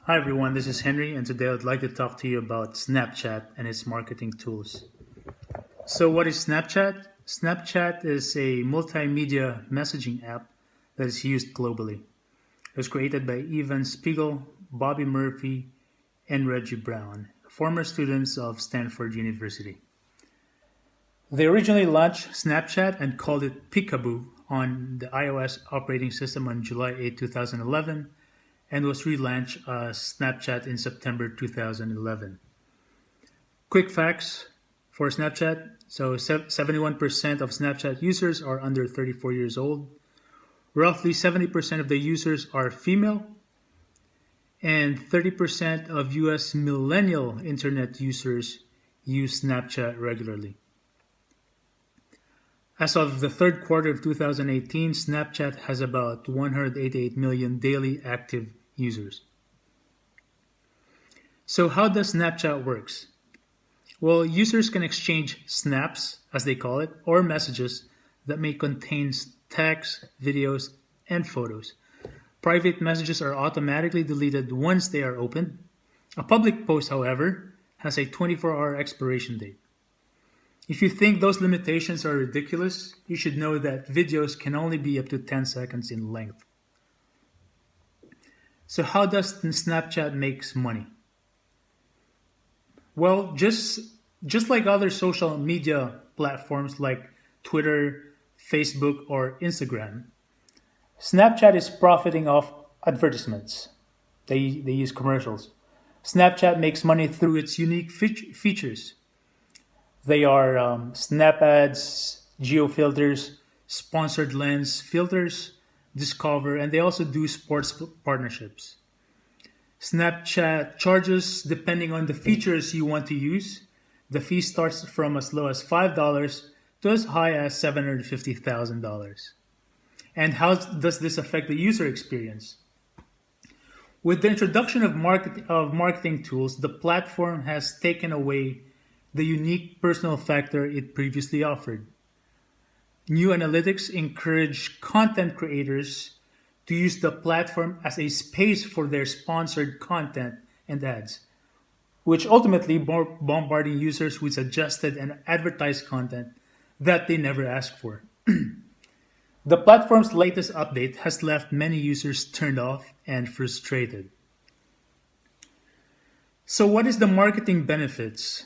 Hi everyone, this is Henry, and today I'd like to talk to you about Snapchat and its marketing tools. So, what is Snapchat? Snapchat is a multimedia messaging app that is used globally. It was created by Evan Spiegel, Bobby Murphy, and Reggie Brown, former students of Stanford University. They originally launched Snapchat and called it Peekaboo on the iOS operating system on July 8, 2011, and was relaunched as Snapchat in September 2011. Quick facts for Snapchat. So 71% of Snapchat users are under 34 years old. Roughly 70% of the users are female, and 30% of US millennial internet users use Snapchat regularly. As of the third quarter of 2018, Snapchat has about 188 million daily active users. So how does Snapchat works? Well, users can exchange snaps, as they call it, or messages that may contain text, videos, and photos. Private messages are automatically deleted once they are opened. A public post, however, has a 24-hour expiration date. If you think those limitations are ridiculous, you should know that videos can only be up to 10 seconds in length. So how does Snapchat makes money? Well, just like other social media platforms like Twitter, Facebook, or Instagram, Snapchat is profiting off advertisements. They use commercials. Snapchat makes money through its unique features. They are snap ads, geo filters, sponsored lens filters, Discover, and they also do sports partnerships. Snapchat charges depending on the features you want to use. The fee starts from as low as $5 to as high as $750,000. And how does this affect the user experience? With the introduction of marketing tools, the platform has taken away the unique personal factor it previously offered. New analytics encourage content creators to use the platform as a space for their sponsored content and ads, which ultimately bombarding users with suggested and advertised content that they never asked for. The platform's latest update has left many users turned off and frustrated. So, what is the marketing benefits?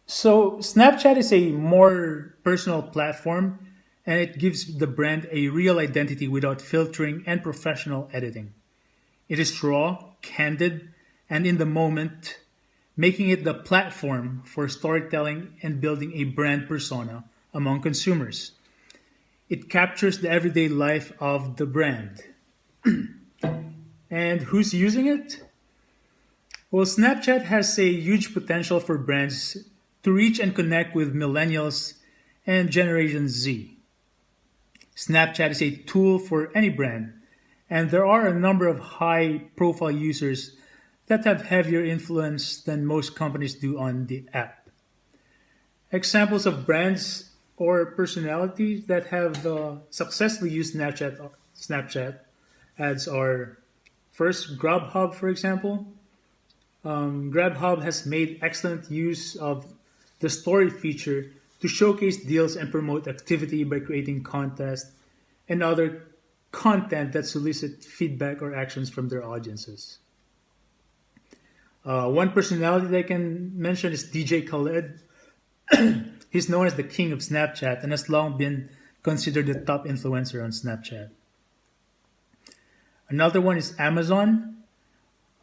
So, Snapchat is a more personal platform and it gives the brand a real identity without filtering and professional editing. It is raw, candid, and in the moment, making it the platform for storytelling and building a brand persona among consumers. It captures the everyday life of the brand. And who's using it? Well, Snapchat has a huge potential for brands to reach and connect with millennials and Generation Z. Snapchat is a tool for any brand, and there are a number of high profile users that have heavier influence than most companies do on the app. Examples of brands or personalities that have successfully used Snapchat ads are first Grubhub, for example. Grubhub has made excellent use of the story feature to showcase deals and promote activity by creating contests and other content that solicit feedback or actions from their audiences. One personality that I can mention is DJ Khaled. He's known as the king of Snapchat and has long been considered the top influencer on Snapchat. Another one is Amazon.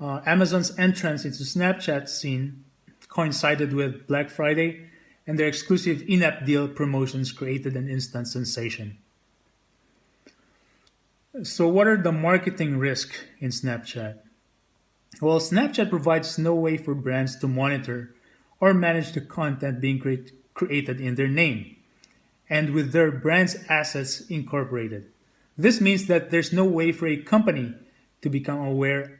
Amazon's entrance into Snapchat scene coincided with Black Friday, and their exclusive in-app deal promotions created an instant sensation. So, what are the marketing risks in Snapchat? Well, Snapchat provides no way for brands to monitor or manage the content being created in their name and with their brand's assets incorporated. This means that there's no way for a company to become aware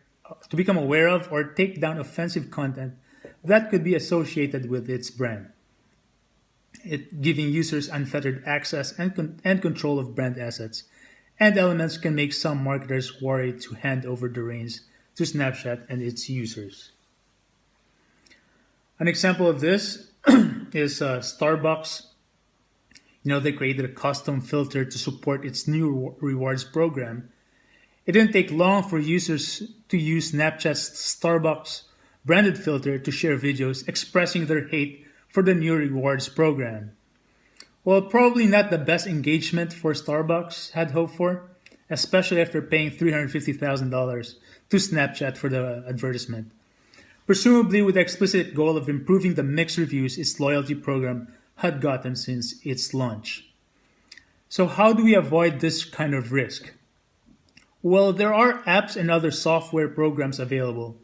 of or take down offensive content that could be associated with its brand. It giving users unfettered access and control of brand assets and elements can make some marketers worried to hand over the reins to Snapchat and its users. An example of this is Starbucks. They created a custom filter to support its new rewards program. It didn't take long for users to use Snapchat's Starbucks branded filter to share videos expressing their hate for the new rewards program. Well, probably not the best engagement for Starbucks had hoped for, especially after paying $350,000 to Snapchat for the advertisement, presumably with the explicit goal of improving the mixed reviews its loyalty program had gotten since its launch. So, how do we avoid this kind of risk? Well, there are apps and other software programs available.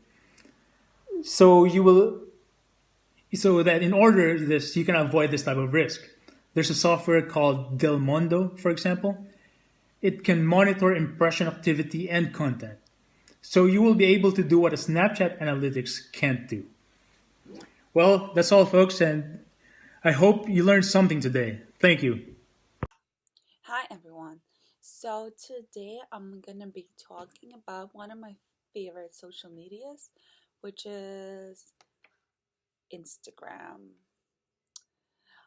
So you will so that in order this you can avoid this type of risk. There's a software called Del Mondo, for example. It can monitor impression activity and content. So you will be able to do what a Snapchat analytics can't do. Well, that's all folks, and I hope you learned something today. Thank you. Hi everyone. So today I'm gonna be talking about one of my favorite social medias, which is Instagram.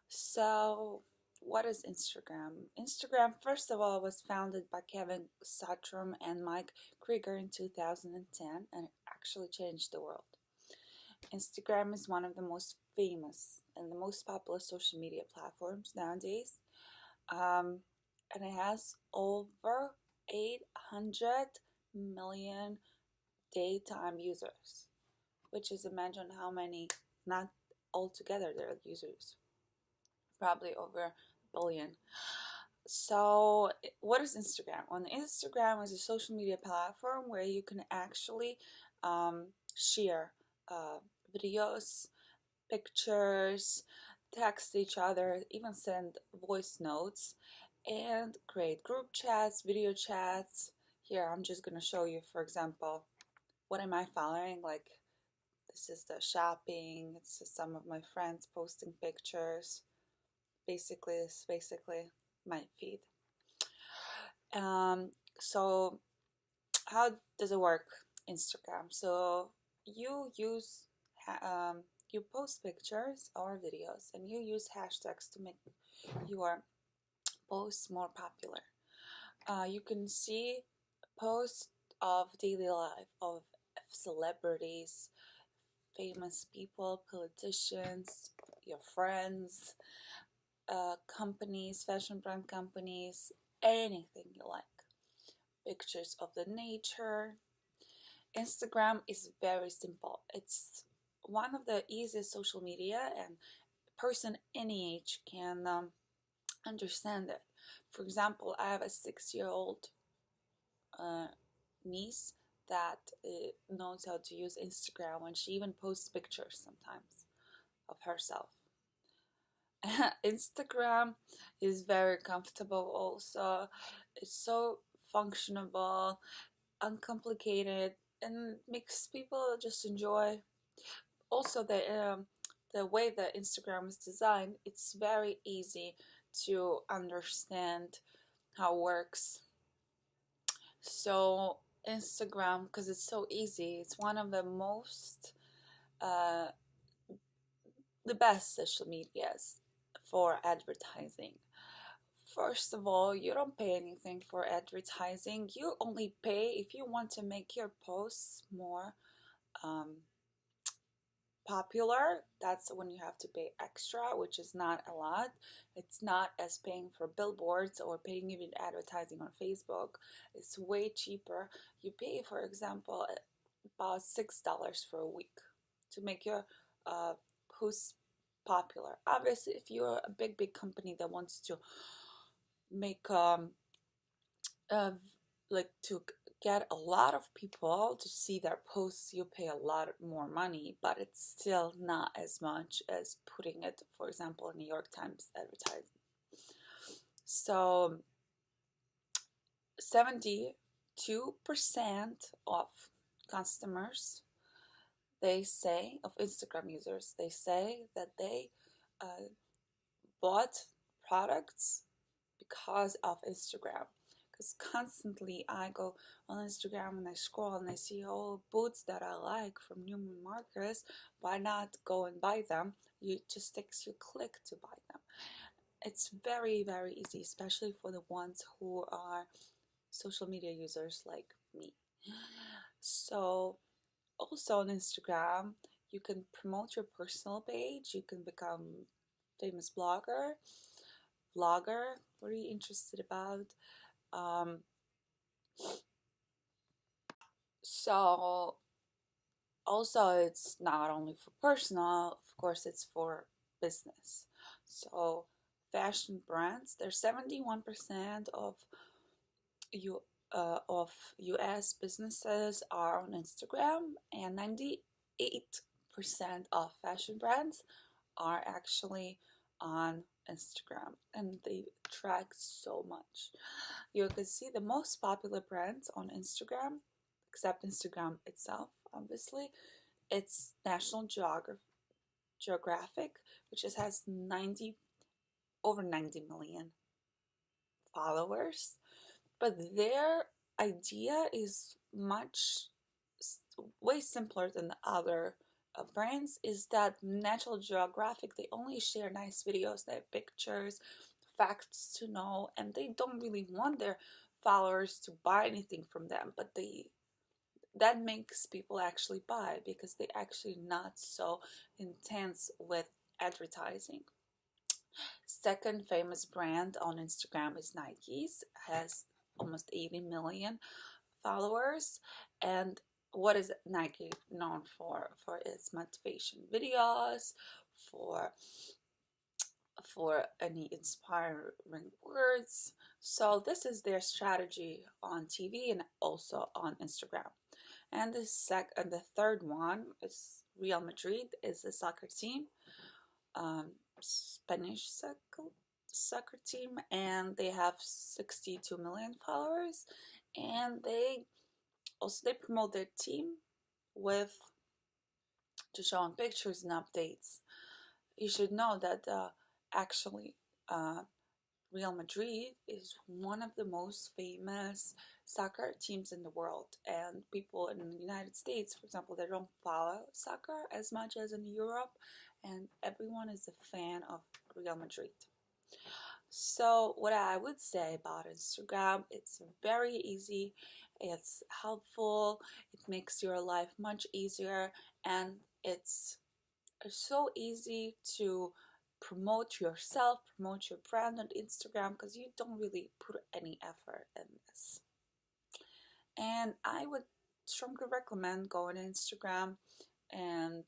So, what is Instagram? Instagram, first of all, was founded by Kevin Satrom and Mike Krieger in 2010 and it actually changed the world. Instagram is one of the most famous and the most popular social media platforms nowadays. Um, and it has over 800 million daytime users, which is imagine how many, not altogether, there are users, probably over a billion. So, what is Instagram? On Instagram is a social media platform where you can actually share uh, videos, pictures, text each other, even send voice notes, and create group chats, video chats. Here, I'm just gonna show you, for example, what am I following? Like, this is the shopping, it's just some of my friends posting pictures. Basically, it's basically my feed. Um, so, how does it work? Instagram. So, you use you post pictures or videos and you use hashtags to make your posts more popular. You can see posts of daily life of celebrities, famous people, politicians, your friends, companies, fashion brand companies, anything you like. Pictures of the nature. Instagram is very simple. It's one of the easiest social media, and person any age can understand it. For example, I have a 6-year-old uh, niece that knows how to use Instagram, and she even posts pictures sometimes of herself. Instagram is very comfortable also. It's so functionable, uncomplicated, and makes people just enjoy. Also, the way that Instagram is designed, it's very easy to understand how it works. So Instagram, because it's so easy, it's one of the most uh, the best social medias for advertising. First of all, you don't pay anything for advertising. You only pay if you want to make your posts more um, popular. That's when you have to pay extra, which is not a lot. It's not as paying for billboards or paying even advertising on Facebook. It's way cheaper. You pay, for example, about $6 for a week to make your uh, posts popular. Obviously, if you're a big company that wants to make uh, like to get a lot of people to see their posts, you pay a lot more money, but it's still not as much as putting it, for example, in New York Times advertising. So 72% of customers, they say, of Instagram users, they say that they bought products because of Instagram. because constantly I go on Instagram and I scroll and I see all boots that I like from Neiman Marcus. Why not go and buy them? You just takes you a click to buy them. It's very, very easy, especially for the ones who are social media users like me. So also on Instagram, you can promote your personal page. You can become famous vlogger, what are you interested about? Um, so also it's not only for personal, of course it's for business. So fashion brands, there's 71% of US businesses are on Instagram, and 98% of fashion brands are actually on Instagram, and they track so much. You can see the most popular brands on Instagram, except Instagram itself, obviously. It's National Geographic, which just has over 90 million followers. But their idea is way simpler than the other brands. Is that National Geographic, they only share nice videos, they have pictures, facts to know, and they don't really want their followers to buy anything from them, but that makes people actually buy because they're actually not so intense with advertising. Second famous brand on Instagram is Nike's, has almost 80 million followers. And what is Nike known for? For its motivation videos, for any inspiring words. So this is their strategy on TV and also on Instagram. And the third one is Real Madrid, is a soccer team, Spanish soccer team, and they have 62 million followers. And they promote their team with just showing pictures and updates. You should know that actually Real Madrid is one of the most famous soccer teams in the world, and people in the United States, for example, they don't follow soccer as much as in Europe, and everyone is a fan of Real Madrid. So what I would say about Instagram, it's very easy, it's helpful, it makes your life much easier, and it's so easy to promote yourself, promote your brand on Instagram, because you don't really put any effort in this. And I would strongly recommend going to Instagram, and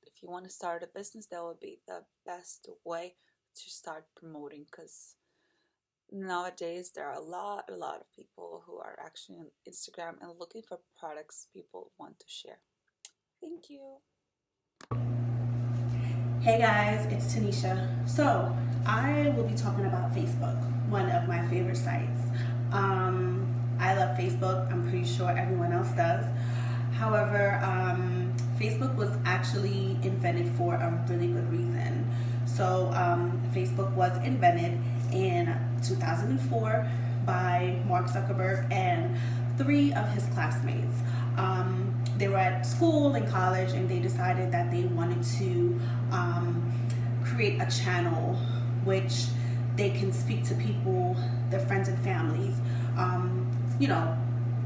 if you want to start a business, that would be the best way to start promoting, because nowadays there are a lot of people who are actually on Instagram and looking for products people want to share. Thank you. Hey guys, it's Tanisha. So I will be talking about Facebook, one of my favorite sites. I love Facebook. I'm pretty sure everyone else does. However, Facebook was actually invented for a really good reason. So Facebook was invented in 2004 by Mark Zuckerberg and 3 of his classmates. They were at school and college, and they decided that they wanted to create a channel which they can speak to people, their friends and families,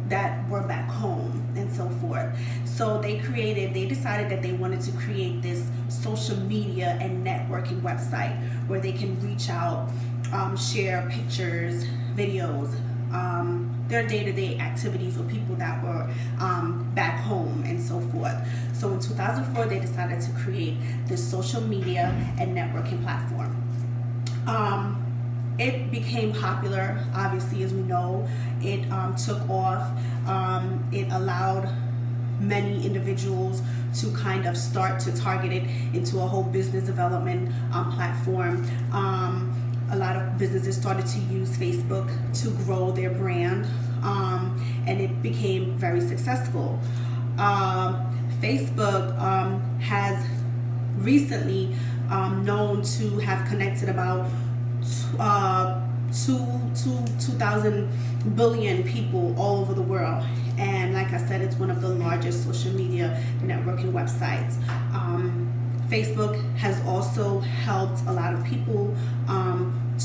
that were back home and so forth. So they decided that they wanted to create this social media and networking website where they can reach out, share pictures, videos, their day-to-day activities with people that were back home and so forth. So in 2004, they decided to create this social media and networking platform. It became popular, obviously, as we know. It took off. It allowed many individuals to kind of start to target it into a whole business development platform. A lot of businesses started to use Facebook to grow their brand, and it became very successful. Facebook has recently known to have connected about 2,000 billion people all over the world. And like I said, it's one of the largest social media networking websites. Facebook has also helped a lot of people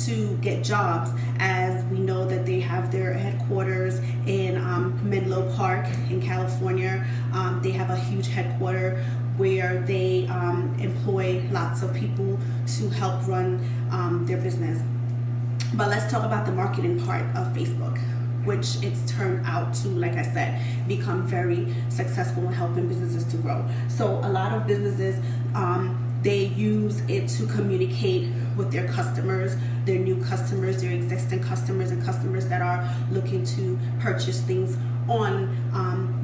to get jobs, as we know that they have their headquarters in Menlo Park in California. They have a huge headquarters where they employ lots of people to help run their business. But let's talk about the marketing part of Facebook, which it's turned out to, like I said, become very successful in helping businesses to grow. So a lot of businesses, they use it to communicate with their customers, their new customers, their existing customers, and customers that are looking to purchase things on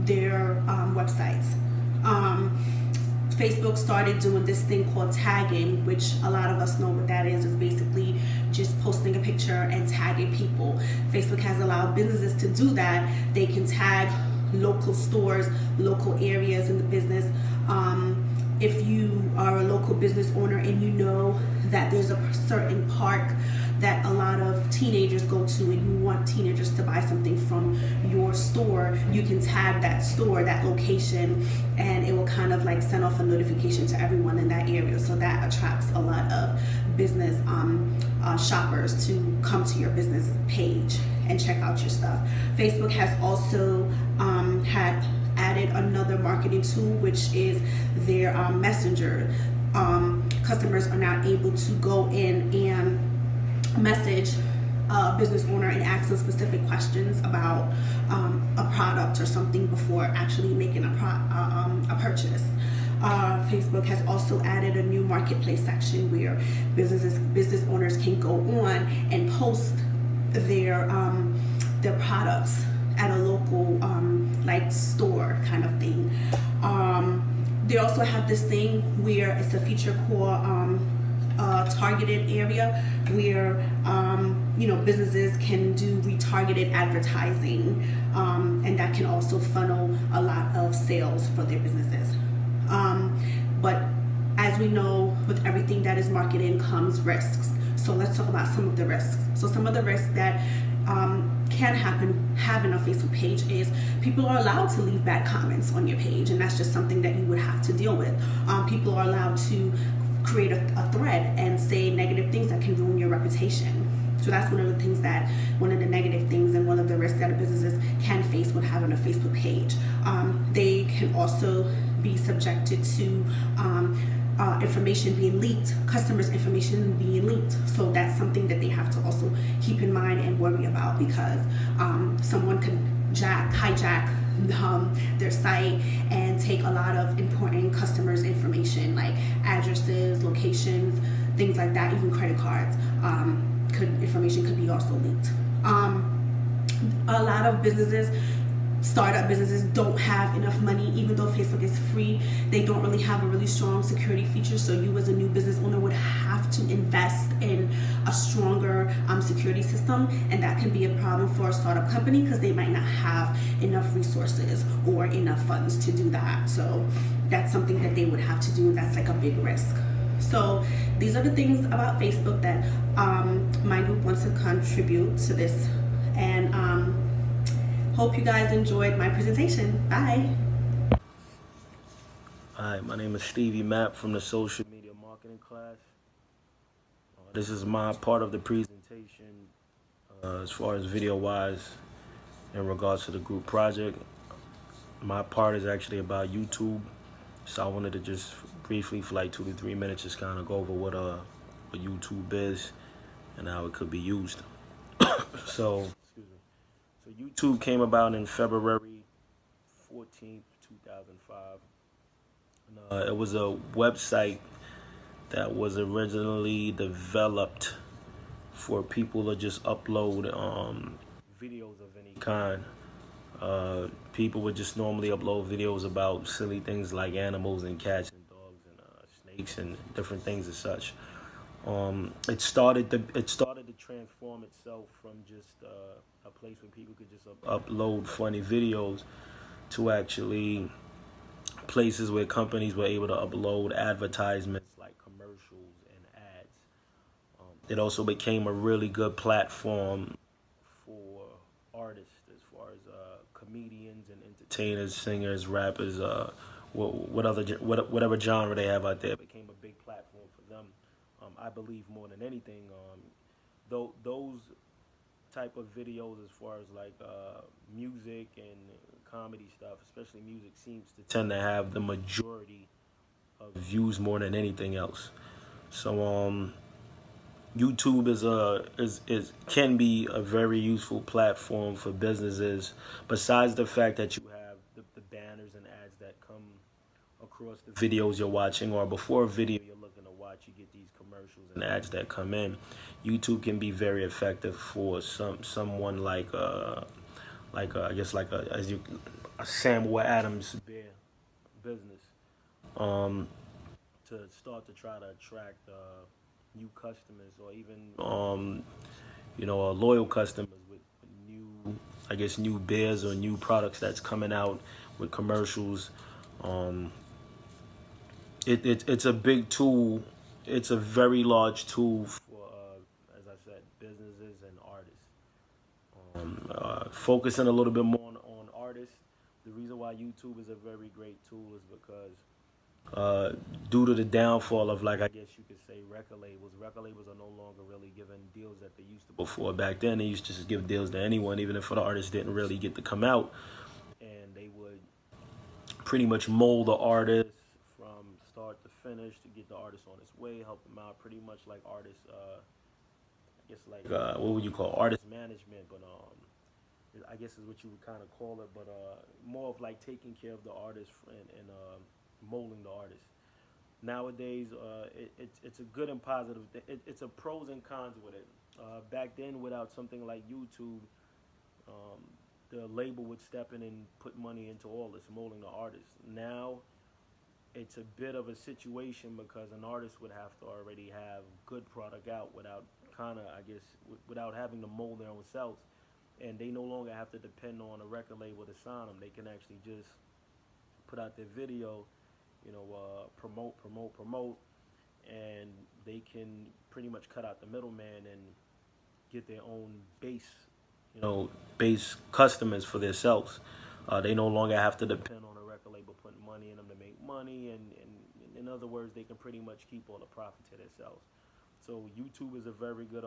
their websites. Facebook started doing this thing called tagging, which a lot of us know what that is. It's basically just posting a picture and tagging people. Facebook has allowed businesses to do that. They can tag local stores, local areas in the business. If you are a local business owner and you know that there's a certain park that a lot of teenagers go to and you want teenagers to buy something from your store, you can tag that store, that location, and it will kind of like send off a notification to everyone in that area. So that attracts a lot of business shoppers to come to your business page and check out your stuff. Facebook has also had added another marketing tool, which is their messenger. Customers are now able to go in and message a business owner and ask them specific questions about a product or something before actually making a purchase. Facebook has also added a new marketplace section where business owners can go on and post their products at a local like store kind of thing. They also have this thing where it's a feature called targeted area, where businesses can do retargeted advertising, and that can also funnel a lot of sales for their businesses. But as we know, with everything that is marketing comes risks. So let's talk about some of the risks. So some of the risks that can happen having a Facebook page is people are allowed to leave bad comments on your page, and that's just something that you would have to deal with. People are allowed to create a thread and say negative things that can ruin your reputation. So that's one of the negative things and one of the risks that businesses can face with having a Facebook page. They can also be subjected to information being leaked, customers' information being leaked. So that's something that they have to also keep in mind and worry about, because someone could hijack their site and take a lot of important customers' information, like addresses, locations, things like that, even credit cards. Information could be also leaked. A lot of startup businesses don't have enough money. Even though Facebook is free, they don't really have a really strong security feature. So you as a new business owner would have to invest in a stronger security system, and that can be a problem for a startup company because they might not have enough resources or enough funds to do that. So that's something that they would have to do. That's like a big risk. So these are the things about Facebook that my group wants to contribute to this, and hope you guys enjoyed my presentation. Bye. Hi, my name is Stevie Mapp from the social media marketing class. This is my part of the presentation as far as video wise in regards to the group project. My part is actually about YouTube, so I wanted to just briefly for like 2 to 3 minutes just kind of go over what YouTube is and how it could be used. So YouTube came about in February 14th, 2005. It was a website that was originally developed for people to just upload videos of any kind. People would just normally upload videos about silly things like animals and cats and dogs and snakes and different things as such. It started to transform itself from just a place where people could just upload funny videos to actually places where companies were able to upload advertisements like commercials and ads. it also became a really good platform for artists, as far as comedians and entertainers, singers, rappers, whatever genre they have out there. It became a big platform for them. I believe more than anything, though those type of videos, as far as like music and comedy stuff, especially music, seems to tend to have the majority of views more than anything else. So YouTube is can be a very useful platform for businesses. Besides the fact that you have the banners and ads that come across the videos you're watching, or before a video you're looking to watch, you get these commercials and ads that come in. YouTube can be very effective for someone I guess like a Samuel Adams beer business, um, to start to try to attract new customers, or even loyal customers with new, I guess, new beers or new products that's coming out with commercials. Um, it's a big tool. It's a very large tool for, as I said, businesses and artists. Focusing a little bit more on artists. The reason why YouTube is a very great tool is because due to the downfall of, like, I guess you could say, record labels are no longer really giving deals that they used to before. Back then, they used to just give deals to anyone, even if the artist didn't really get to come out, and they would pretty much mold the artist from start to finish to get the artist on his way, help them out, pretty much like artists. I guess like what would you call artist management, but I guess is what you would kind of call it, but more of like taking care of the artist and molding the artist. Nowadays, it's a good and positive. It's a pros and cons with it. Back then, without something like YouTube, um, the label would step in and put money into all this, molding the artist. Now, it's a bit of a situation because an artist would have to already have good product out without I guess, without having to mold their own selves, and they no longer have to depend on a record label to sign them. They can actually just put out their video, promote, and they can pretty much cut out the middleman and get their own base customers for themselves. They no longer have to depend on a record label putting money in them to make money, and in other words, they can pretty much keep all the profit to themselves. So YouTube is a very good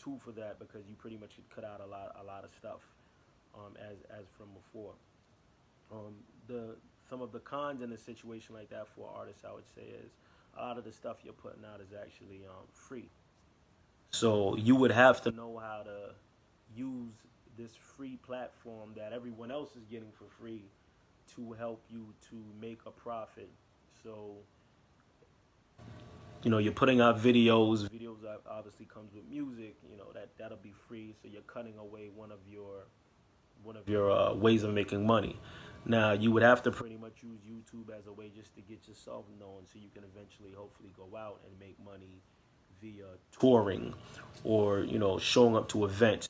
tool for that, because you pretty much could cut out a lot of stuff, as from before. The Some of the cons in a situation like that for artists, I would say, is a lot of the stuff you're putting out is actually free. So you would have to know how to use this free platform that everyone else is getting for free to help you to make a profit. So you're putting out videos. Videos obviously comes with music. That'll be free. So you're cutting away one of your ways of making money. Now you would have to pretty much use YouTube as a way just to get yourself known, so you can eventually, hopefully, go out and make money via touring, or showing up to events.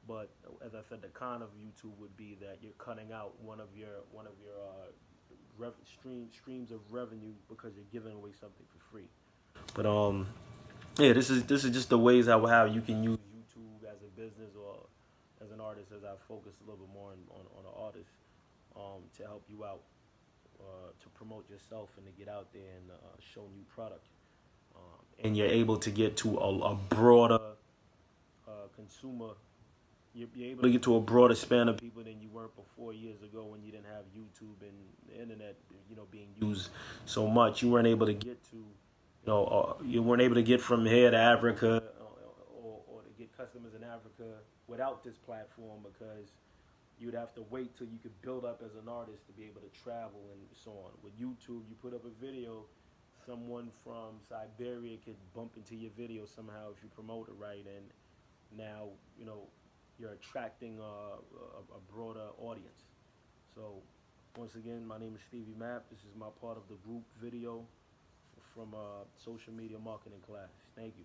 But as I said, the con of YouTube would be that you're cutting out one of your streams of revenue, because you're giving away something for free. But yeah, this is just the ways how you can use YouTube as a business or as an artist, as I focus a little bit more on an artist, to help you out, to promote yourself and to get out there and show new product. And you're able to get to a broader consumer. You're able to get to a broader span of people than you weren't before, years ago, when you didn't have YouTube and the internet, being used so much. You weren't able to get to, you weren't able to get from here to Africa, or to get customers in Africa without this platform, because you'd have to wait till you could build up as an artist to be able to travel and so on. With YouTube, you put up a video, someone from Siberia could bump into your video somehow if you promote it right, and now you're attracting a broader audience. So once again, my name is Stevie Mapp. This is my part of the group video from social media marketing class. Thank you.